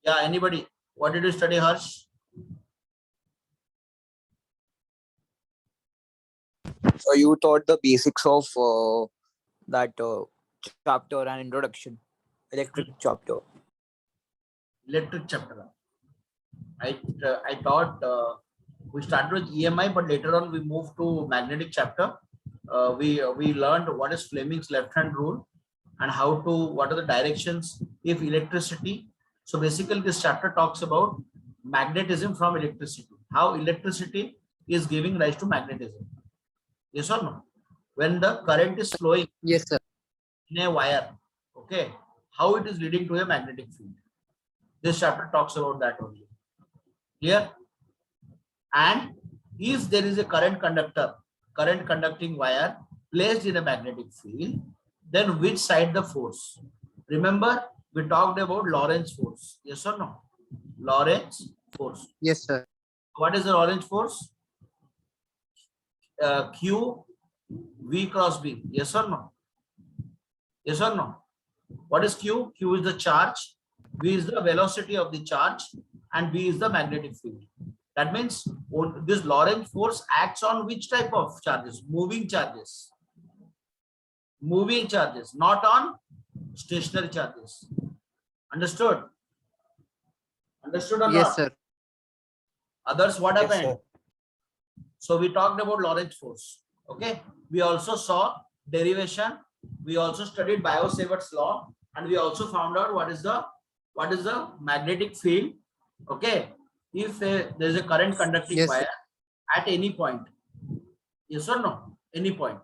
Yeah, anybody? What did you study, Harsh? So you taught the basics of that chapter and introduction, electric chapter. Electric chapter. I thought we started with EMI, but later on we moved to magnetic chapter. We learned what is Fleming's left hand rule and how to what are the directions if electricity. So basically, this chapter talks about magnetism from electricity. How electricity is giving rise to magnetism. Yes or no? When the current is flowing Yes, sir. in a wire, okay, how it is leading to a magnetic field. This chapter talks about that only. Clear? And if there is a current conducting wire placed in a magnetic field, then which side the force? Remember, we talked about Lorentz force. Yes or no? Lorentz force. Yes, sir. What is the Lorentz force? Q V cross B. Yes or no? Yes or no? What is Q? Q is the charge, V is the velocity of the charge, and B is the magnetic field. That means this Lorentz force acts on which type of charges? Moving charges. Moving charges, not on stationary charges. Understood? Understood or Yes, not? sir. Others, what Yes, happened? sir. So we talked about Lorentz force. Okay. We also saw derivation. We also studied Biot-Savart's law, and we also found out what is the magnetic field. Okay. If there is a current conducting Yes, wire sir. at any point, yes or no? Any point,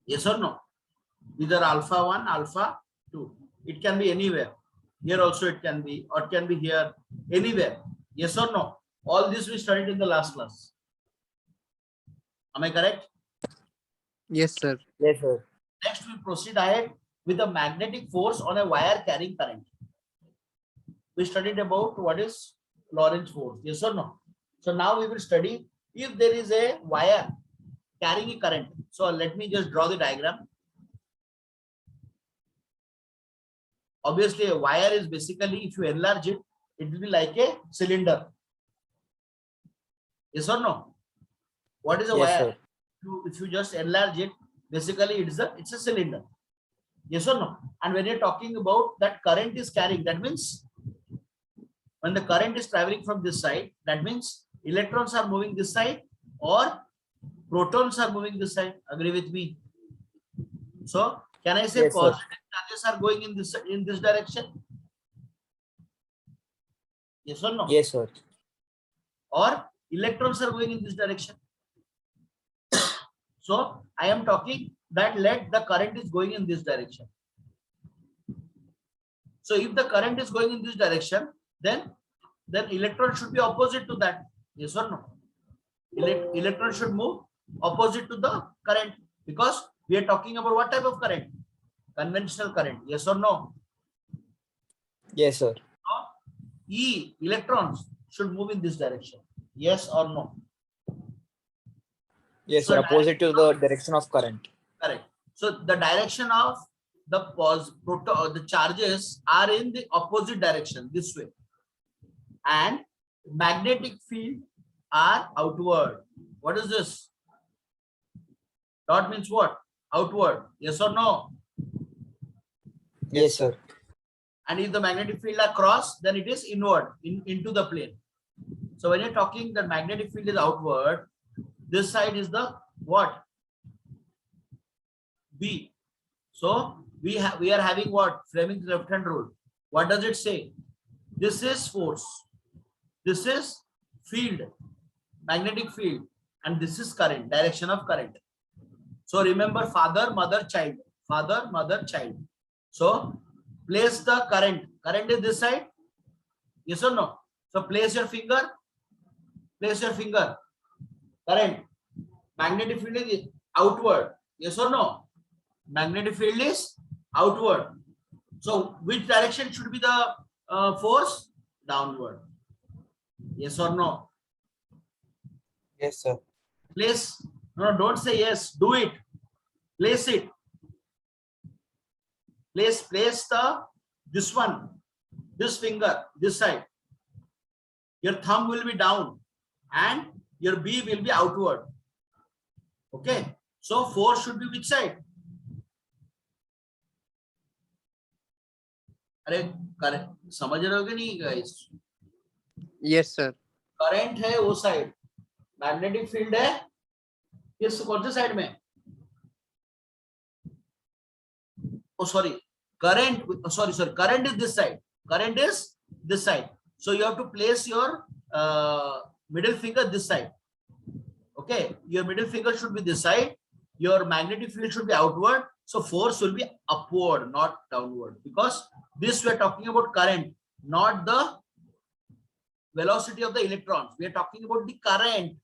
yes or no? Either alpha 1, alpha 2. It can be anywhere. Here also it can be, or it can be here, anywhere. Yes or no? All this we studied in the last class. Am I correct? Yes, sir. Yes, sir. Next, we proceed ahead with the magnetic force on a wire carrying current. We studied about what is Lorentz force. Yes or no? So now we will study if there is a wire carrying a current. So let me just draw the diagram. Obviously, a wire is basically, if you enlarge it, it will be like a cylinder. Yes or no? What is a Yes, wire? sir. If you just enlarge it, basically it's a cylinder. Yes or no? And when you're talking about that current is carrying, that means when the current is traveling from this side, that means electrons are moving this side or protons are moving this side. Agree with me? So can I say Yes, sir. positive charges are going in this direction? Yes or no? Yes, sir. Or electrons are going in this direction. So I am talking that let the current is going in this direction. So if the current is going in this direction, then electron should be opposite to that. Yes or no? Electron should move opposite to the current, because we are talking about what type of current? Conventional current. Yes or no? Yes, sir. So, electrons should move in this direction. Yes or no? Yes, So sir. Opposite to the direction of current. correct. So the direction of the charges are in the opposite direction, this way, and magnetic field are outward. What is this? Dot means what? Outward. Yes or no? Yes, sir. And if the magnetic field are cross, then it is inward, into the plane. So when you're talking the magnetic field is outward, this side is the what? B. So we are having what? Fleming's left hand rule. What does it say? This is force. This is field, magnetic field, and this is current, direction of current. So remember, father, mother, child. Father, mother, child. So place the current. Current is this side. Yes or no? So place your finger. Place your finger. Current. Magnetic field is outward. Yes or no? Magnetic field is outward. So which direction should be the force? Downward. Yes or no? Yes, sir. Place. No, don't say yes. Do it. Place it. Place this one. this finger, this side, your thumb will be down and your B will be outward. Okay, so force should be which side? अरे current समझ रहे हो कि नहीं guys? Yes, sir. Current है वो side, magnetic field है किस कौन से साइड में? Oh sorry, current. Sorry, current is this side. Current is this side. So you have to place your middle finger this side. Okay, your middle finger should be this side. Your magnetic field should be outward. So force will be upward, not downward. Because this we are talking about current, not the velocity of the electrons. We are talking about the current,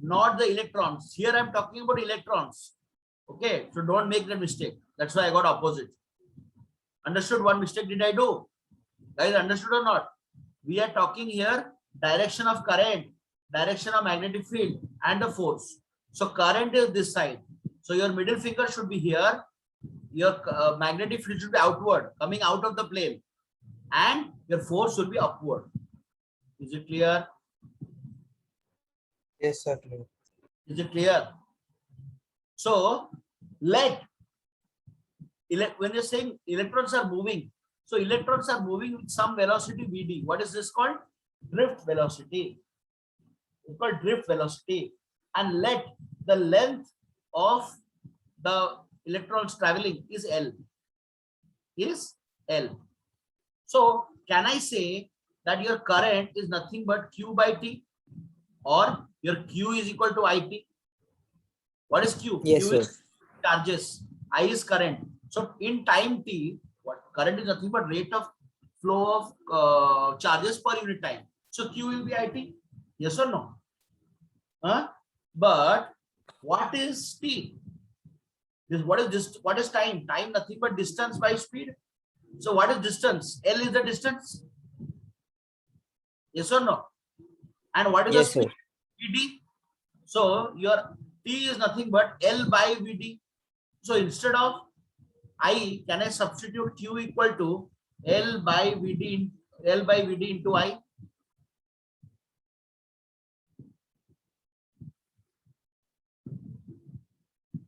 not the electrons. Here I am talking about electrons. Okay, so don't make that mistake. That's why I got opposite. Understood? One mistake did I do? Guys, understood or not? We are talking here direction of current, direction of magnetic field, and the force. So current is this side. So your middle finger should be here. Your magnetic field should be outward, coming out of the plane, and your force will be upward. Is it clear? Yes, sir. Is it clear? So let when you're saying electrons are moving, so electrons are moving with some velocity Vd. What is this called? Drift velocity. It's called drift velocity. And let the length of the electrons traveling is L. Is L. So can I say that your current is nothing but Q by T, or your Q is equal to IT? What is Q? Yes, Q sir. is charges. I is current. So in time T, what current is nothing but rate of flow of charges per unit time. So Q will be IT. Yes or no? Huh? But what is T? What is this? What is time? Time nothing but distance by speed. So what is distance? L is the distance. Yes or no? And what is Yes, the sir. speed? Vd. So your T is nothing but L by Vd. So instead of I, can I substitute Q equal to L by Vd into I?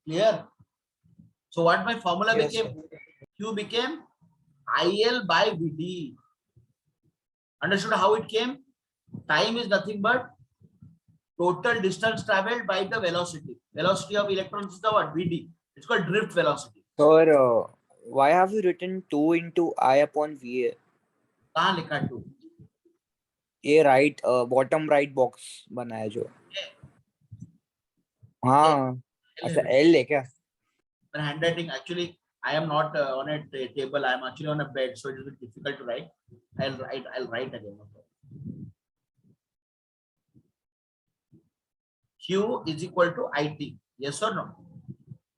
Clear? So what my formula Yes, became? Q became IL by Vd. Understood how it came? Time is nothing but total distance traveled by the velocity. Velocity of electrons is the what? Vd. It's called drift velocity. Sir, why have you written 2 into I upon VA? कहाँ लिखा 2? ये right bottom right box बना है जो. हाँ. अच्छा L है क्या? Handwriting, actually I am not on a table. I am actually on a bed, so it is difficult to write. I'll write again. Q is equal to IT. Yes or no?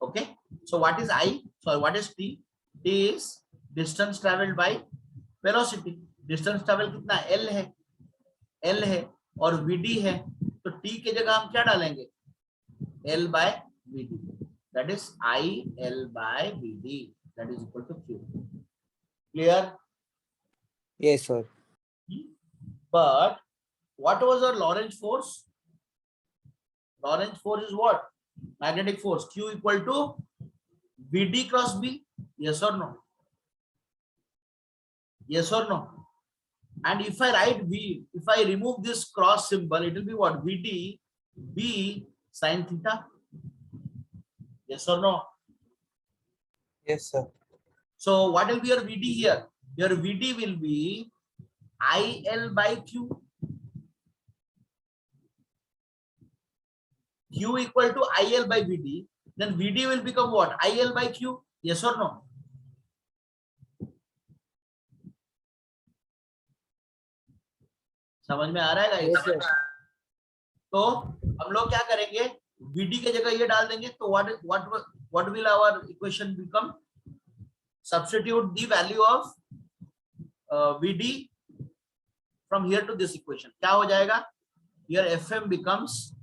Okay. So what is I? So what is T? T is distance traveled by velocity. Distance travel कितना? L है. L है और VD है. तो T के जगह हम क्या डालेंगे? L by VD. That is I L by VD. That is equal to Q. Clear? Yes, sir. But what was our Lorentz force? Lorentz force is what? Magnetic force. Q equal to VD cross B. Yes or no? Yes or no? And if I write V, if I remove this cross symbol, it will be what? VD B sin theta. Yes or no? Yes, sir. So what will be your VD here? Your VD will be IL by Q. Q equal to IL by VD. Then VD will become what? IL by Q. Yes or no? समझ में आ रहा है Yes, guys? sir. तो हम लोग क्या करेंगे? VD के जगह ये डाल देंगे. तो what will our equation become? Substitute the value of VD from here to this equation. क्या हो जाएगा? Here FM becomes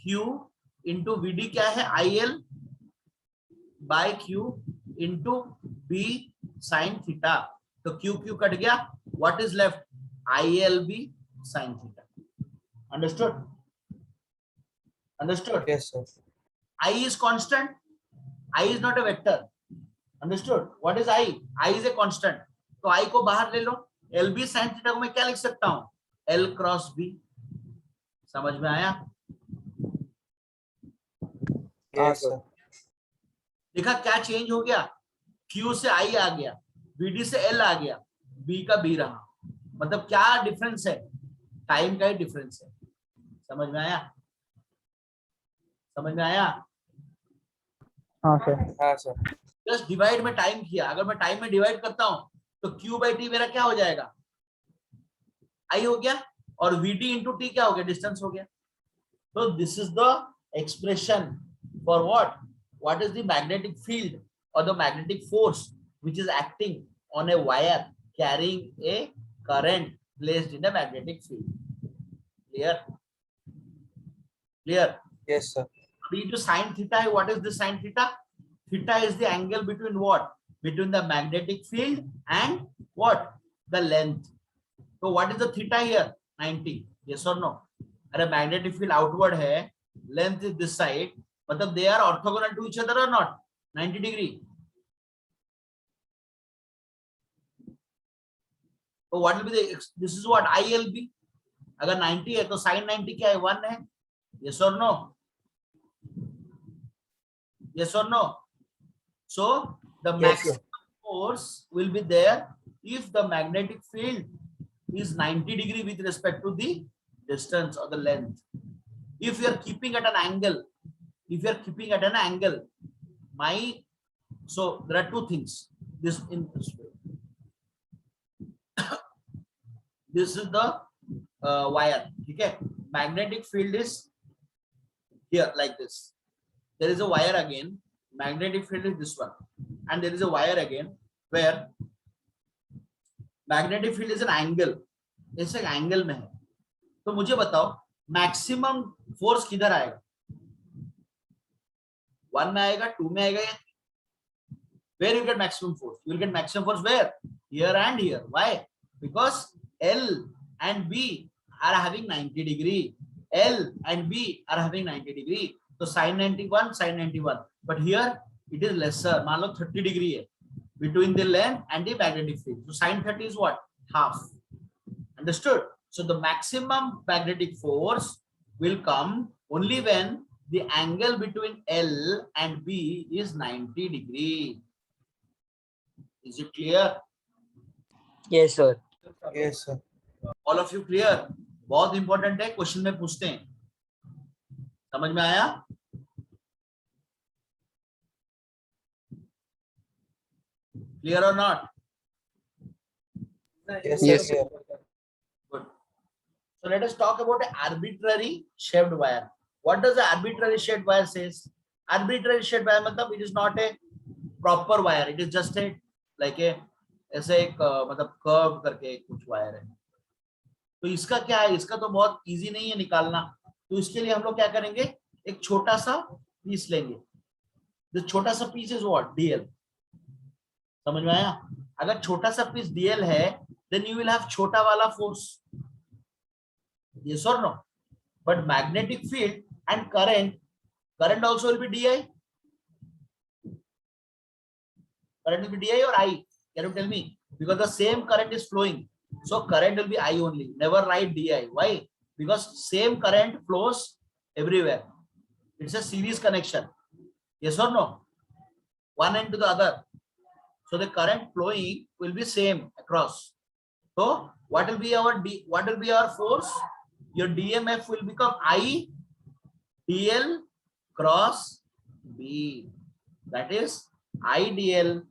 Q into VD क्या है? IL by Q into B sin theta. तो Q कट गया. what is left? ILB sin theta. Understood? Understood? Yes, sir. I is constant. I is not a vector. Understood? What is I? I is a constant. तो I को बाहर ले लो. LB sin theta को मैं क्या लिख सकता हूँ? L cross B. समझ में आया? Yes, sir. देखा क्या चेंज हो गया? Q से I आ गया, BD से L आ गया, B का B रहा. मतलब क्या डिफरेंस है? टाइम का ही डिफरेंस है. समझ में आया? समझ में आया? हाँ सर. हाँ सर. जस्ट डिवाइड में टाइम किया. अगर मैं टाइम में डिवाइड करता हूं तो Q/T मेरा क्या हो जाएगा? I हो गया और VD into T क्या हो गया? डिस्टेंस हो गया. So this is the expression for what? What is the magnetic field or the magnetic force which is acting on a wire carrying a current placed in a magnetic field? Clear? Clear? Yes, sir. B to sin theta. What is the sin theta? Theta is the angle between what? Between the magnetic field and what? The length. So what is the theta here? 90. Yes or no? अरे magnetic field outward है, length is this side, मतलब they are orthogonal to each other or not? 90 degree. So what will be the, this is what ILB. अगर 90 है तो sin 90 क्या है? 1 है. Yes or no? Yes or no? So the Yes, maximum sir. force will be there if the magnetic field is 90 degree with respect to the distance or the length. If you are keeping at an angle, so there are two things. This in this way. This is the wire. Okay, magnetic field is here like this. There is a wire again. Magnetic field is this one, and there is a wire again where magnetic field is an angle. इस एक angle में है. तो मुझे बताओ maximum force किधर आएगा? 1 में आएगा, 2 में आएगा या? Where you get maximum force? You will get maximum force where? Here and here. Why? Because L and B are having 90 degree. L and B are having 90 degree. So sin 91, sin 91. But here it is lesser. मान लो 30 degree है between the length and the magnetic field. So sin 30 is what? Half. Understood? So the maximum magnetic force will come only when the angle between L and B is 90 degree. Is it clear? Yes sir. Yes, sir. All of you clear? बहुत important है, question में पूछते हैं. समझ में आया? Clear or not? Yes, sir. Good. So let us talk about an arbitrary shaped wire. What does the arbitrary shaped wire says? Arbitrary shaped wire मतलब it is not a proper wire. It is just a like a ऐसे एक मतलब curve करके कुछ wire है. तो इसका क्या है? इसका तो बहुत इजी नहीं है निकालना. तो इसके लिए हम लोग क्या करेंगे? एक छोटा सा पीस लेंगे. जो छोटा सा पीस इज व्हाट? डीएल. समझ में आया? अगर छोटा सा पीस डीएल है then you will have छोटा वाला force. Yes or no? But magnetic field and current also will be di. Current will be di or I? Can you tell me? Because the same current is flowing, so current will be I only. Never write di. Why? Because same current flows everywhere. It's a series connection. Yes or no? One end to the other. So the current flowing will be same across. So what will be our force? Your DMF will become I DL cross B. That is I DL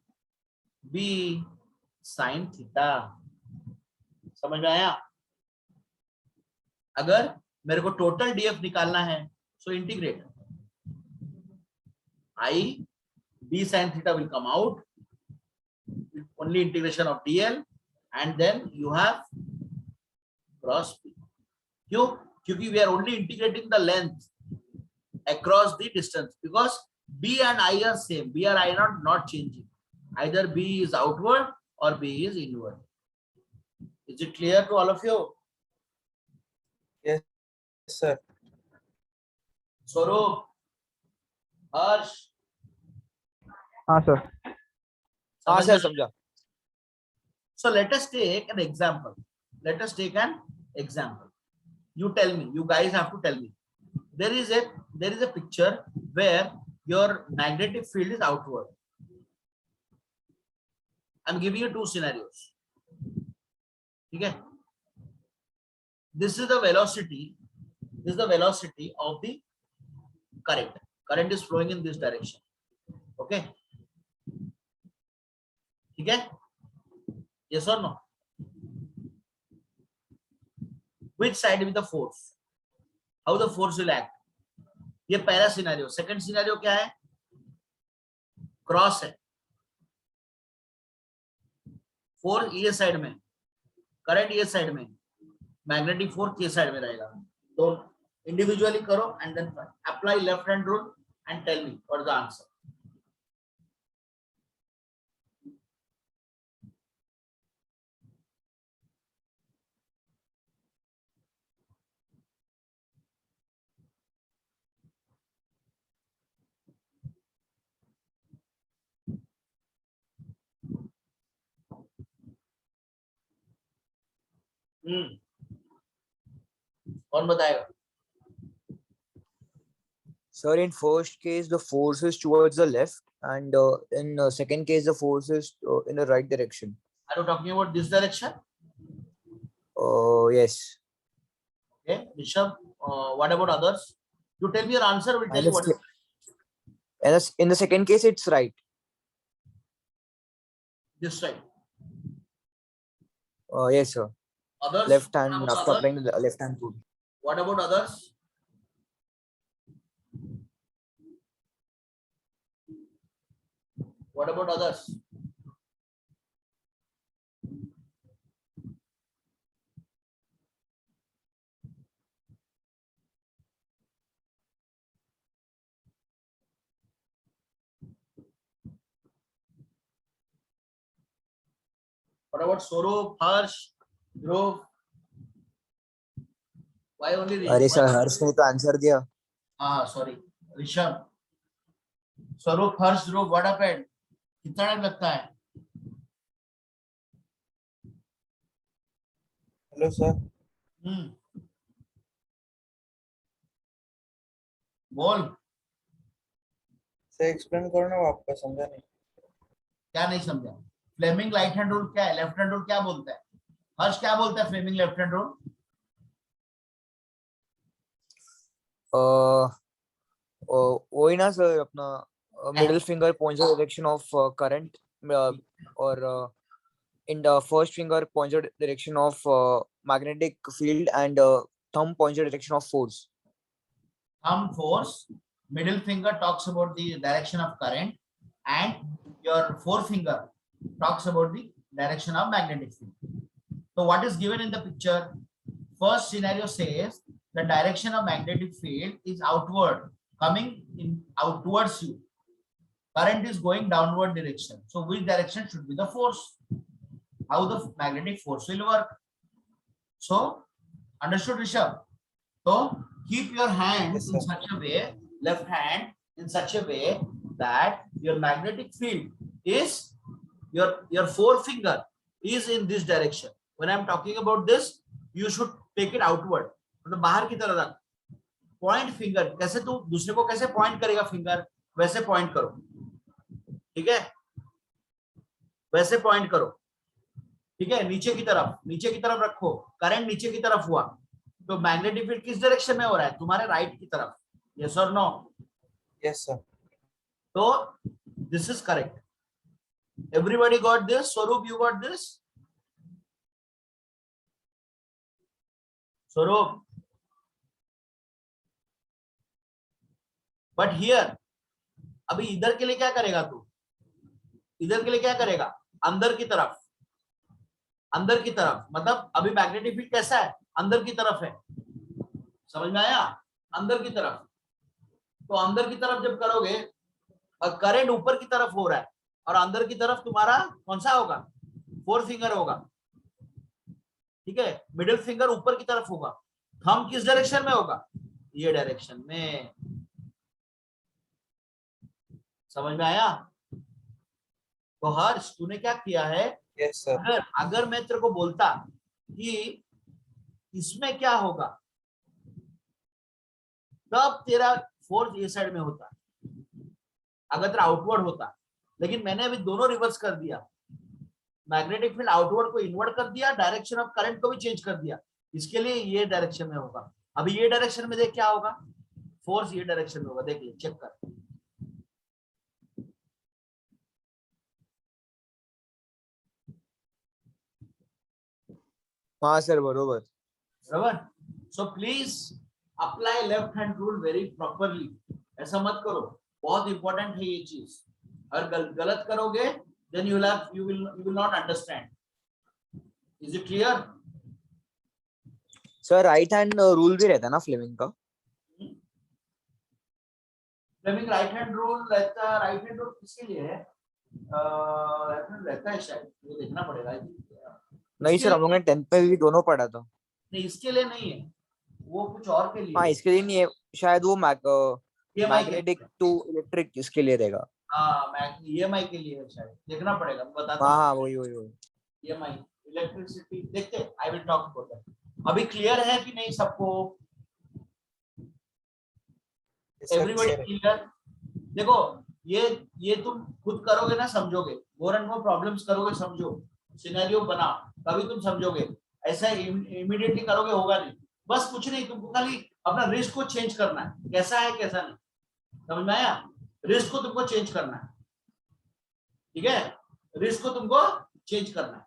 B sin theta. समझ में आया? अगर मेरे को total DF निकालना है, so integrate. I B sin theta will come out. Only integration of DL. And then you have cross B. क्यों? क्योंकि we are only integrating the length across the distance, because B and I are same. B and I are not changing. Either B is outward or B is inward. Is it clear to all of you? Yes, sir. Swaroop, Harsh, हाँ sir. हाँ समझ sir में? समझा. So let us take an example. Let us take an example. You tell me. You guys have to tell me. There is a picture where your magnetic field is outward. I'm giving you two scenarios. Okay. This is the velocity. This is the velocity of the current. Current is flowing in this direction. Okay. Okay. Yes or no? Which side with the force? How the force will act? ये पहला scenario. Second scenario क्या है? Cross है. Force ये side में, current ये side में, magnetic force ये साइड में रहेगा. तो इंडिविजुअली करो and then apply left hand rule and tell me what is the answer. कौन बताएगा? Sir, in first case the force is towards the left, and in second case the force is in the right direction. Are you talking about this direction? Yes. Okay, Rishabh, what about others? You tell me your answer, we'll tell you what is. And in the second case it's right. This side. Yes sir. Others? Left hand, What about after others? applying the left hand rule. What about others? What about others? What about Swaroop, Harsh, Dhruv? Why only Rishabh? अरे sir हर्ष ने तो answer दिया. Sorry. Rishabh. Swaroop, Harsh, Dhruv, what happened? कितना time लगता है? Hello, sir. बोल. Sir explain करो ना, वापस समझा नहीं. क्या नहीं समझा? फ्लेमिंग राइट हैंड रूल क्या है? लेफ्ट हैंड रूल क्या बोलता है? हर्ष क्या बोलता है? फ्लेमिंग लेफ्ट हैंड रूल वही ना सर अपना middle finger points the direction of current, or in the first finger points the direction of magnetic field, and thumb points the direction of force. thumb force, middle finger talks about the direction of current, and your forefinger talks about the direction of magnetic field. So what is given in the picture? First scenario says the direction of magnetic field is outward, coming in out towards you. Current is going downward direction. So which direction should be the force? How the magnetic force will work? So understood, Rishabh? So keep your hands Yes, in sir. such a way, left hand in such a way that your magnetic field is your forefinger is in this direction. When I'm talking about this, you should take it outward. मतलब बाहर की तरफ रख. Point finger. कैसे तू दूसरे को कैसे point करेगा finger? वैसे point करो. ठीक है? वैसे point करो. ठीक है? नीचे की तरफ रखो. Current नीचे की तरफ हुआ. तो मैग्नेटिक फील्ड किस डायरेक्शन में हो रहा है? तुम्हारे राइट की तरफ. यस और नो? Yes, sir. तो this is correct. Everybody got this? स्वरूप, यू गॉट दिस? स्वरूप. बट हियर अभी इधर के लिए क्या करेगा तू? इधर के लिए क्या करेगा? अंदर की तरफ मतलब अभी मैग्नेटिक फील्ड कैसा है? अंदर की तरफ है. समझ में आया? अंदर की तरफ. तो अंदर की तरफ जब करोगे और करंट ऊपर की तरफ हो रहा है, और अंदर की तरफ तुम्हारा कौन सा होगा? फोर फिंगर होगा. ठीक है, मिडिल फिंगर ऊपर की तरफ होगा, थंब किस डायरेक्शन में होगा, ये डायरेक्शन में। समझ में आया? तो हर्ष तूने क्या किया है, Yes, sir. अगर मैं तेरे को बोलता कि इसमें क्या होगा, तब तेरा फोर्स ये साइड में होता, अगर तेरा आउटवर्ड होता, लेकिन मैंने अभी दोनों रिवर्स कर दिया, मैग्नेटिक फील्ड आउटवर्ड को इनवर्ड कर दिया, डायरेक्शन ऑफ करंट को भी चेंज कर दिया, इसके लिए ये डायरेक्शन में होगा। अभी ये डायरेक्शन में देख क्या होगा, फोर्स ये डायरेक्शन में होगा, देख ले, चेक कर। हाँ सर बरोबर। बराबर। So please apply left hand rule very properly, ऐसा मत करो, बहुत इंपॉर्टेंट है ये चीज। अगर गलत करोगे then you will not understand. Is it clear? Sir right hand rule भी रहता है ना फ्लेमिंग का? फ्लेमिंग राइट हैंड रूल रहता, राइट हैंड रूल किसके लिए है, राइट हैंड रहता है शायद, ये देखना पड़ेगा। नहीं सर, हम लोगों ने 10th में भी दोनों पढ़ा था। नहीं इसके लिए नहीं है, वो कुछ और के लिए। हाँ इसके लिए नहीं है शायद, वो EMI के मैग्नेटिक टू इलेक्ट्रिक इसके लिए रहेगा। हाँ EMI के लिए है शायद, देखना पड़ेगा, बताता हाँ हूँ। हाँ वही वही वही। EMI इलेक्ट्रिसिटी देखते, I will talk about that. अभी क्लियर है कि नहीं सबको? Yes, sir. Everybody clear? देखो ये तुम खुद करोगे ना समझोगे, मोर एंड मोर प्रॉब्लम्स करोगे समझो, सिनेरियो बनाओ तभी तुम समझोगे, ऐसा इमीडिएटली करोगे होगा नहीं। बस कुछ नहीं, तुमको खाली अपना रिस्क को चेंज करना है, कैसा है कैसा नहीं, समझ में आया? रिस्क को तुमको चेंज करना है, ठीक है, रिस्क को तुमको चेंज करना है।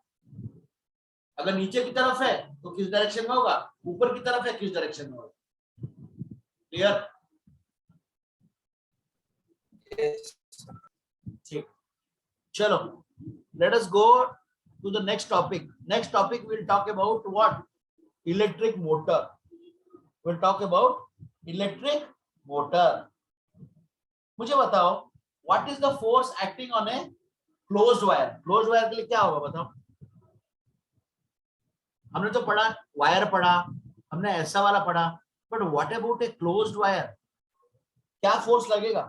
अगर नीचे की तरफ है तो किस डायरेक्शन में होगा, ऊपर की तरफ है किस डायरेक्शन में होगा, क्लियर? Yes. ठीक, चलो let us go to the next topic. Next topic we'll talk about what? Electric motor. We'll talk about electric motor. मुझे बताओ what is the force acting on a closed wire? Closed wire के लिए क्या होगा बताओ? हमने तो पढ़ा, वायर पढ़ा, हमने ऐसा वाला पढ़ा, but what about a closed wire? क्या फोर्स लगेगा,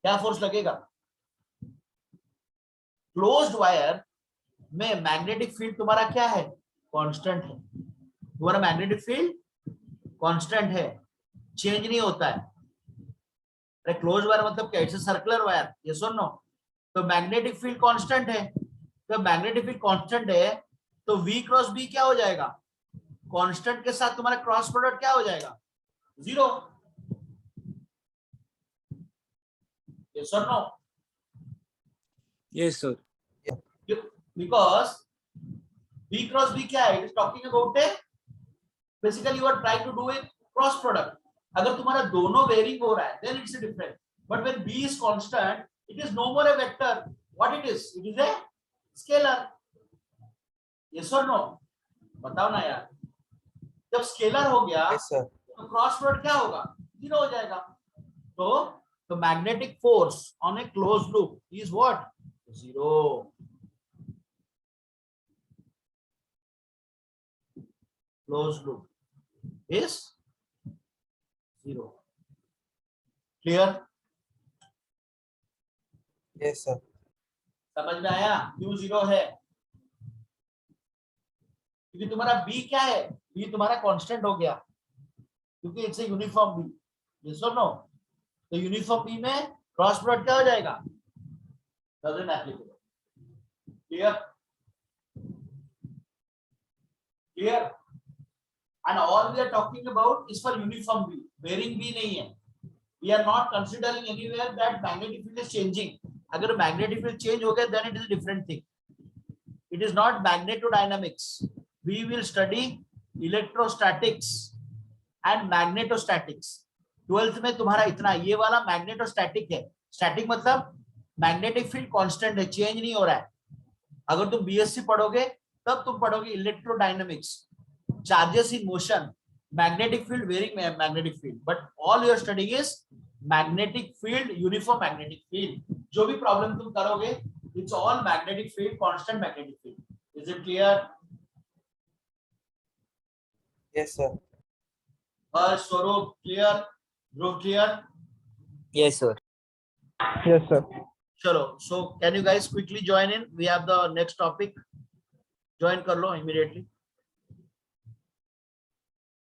क्या फोर्स लगेगा? क्लोज्ड वायर में मैग्नेटिक फील्ड तुम्हारा क्या है, कांस्टेंट है, तुम्हारा मैग्नेटिक फील्ड कांस्टेंट है, चेंज नहीं होता है। अरे क्लोज्ड वायर मतलब क्या, it's a circular wire, yes और नो? तो मैग्नेटिक फील्ड कांस्टेंट है, तो मैग्नेटिक फील्ड कांस्टेंट है तो V क्रॉस B क्या हो जाएगा, कांस्टेंट के साथ तुम्हारा क्रॉस प्रोडक्ट क्या हो जाएगा, 0, यस और no? Yes sir. Because B cross B क्या है, it is talking about a, basically you are trying to do a cross product. अगर तुम्हारा दोनों वेरिंग हो रहा है then it's a different, but when B is constant it is no more a vector, what it is a scalar, yes or no? बताओ ना यार, जब स्केलर हो गया Yes, sir. तो क्रॉस प्रोडक्ट क्या होगा, 0 हो जाएगा। तो magnetic force on A close loop is what, 0। closed loop is 0, clear? Yes, sir. समझ में आया क्यों 0 है? क्योंकि तुम्हारा B क्या है, B तुम्हारा कांस्टेंट हो गया, क्योंकि it's a uniform B, yes और नो? तो यूनिफॉर्म B में क्रॉस प्रोडक्ट क्या हो जाएगा, doesn't applicable, clear? Clear? And all we are talking about is for uniform B, bearing B नहीं है। We are not considering anywhere that magnetic field is changing. अगर magnetic field change हो गया then it is a different thing. It is not magnetodynamics. We will study electrostatics and magnetostatics. 12th में तुम्हारा इतना, ये वाला मैग्नेटोस्टैटिक है। Static मतलब मैग्नेटिक फील्ड कांस्टेंट है, चेंज नहीं हो रहा है। अगर तुम बीएससी पढ़ोगे तब तुम पढ़ोगे electrodynamics, charges in motion, magnetic field, varying magnetic field, but all your study is magnetic field, uniform magnetic field. जो भी प्रॉब्लम तुम करोगे It's all magnetic field, constant magnetic field. Is it clear? Yes, sir. Swaroop clear? Dhruv clear? Yes, sir. Yes, sir. Chalo. So can you guys quickly join in? We have the next topic. Join kar lo immediately.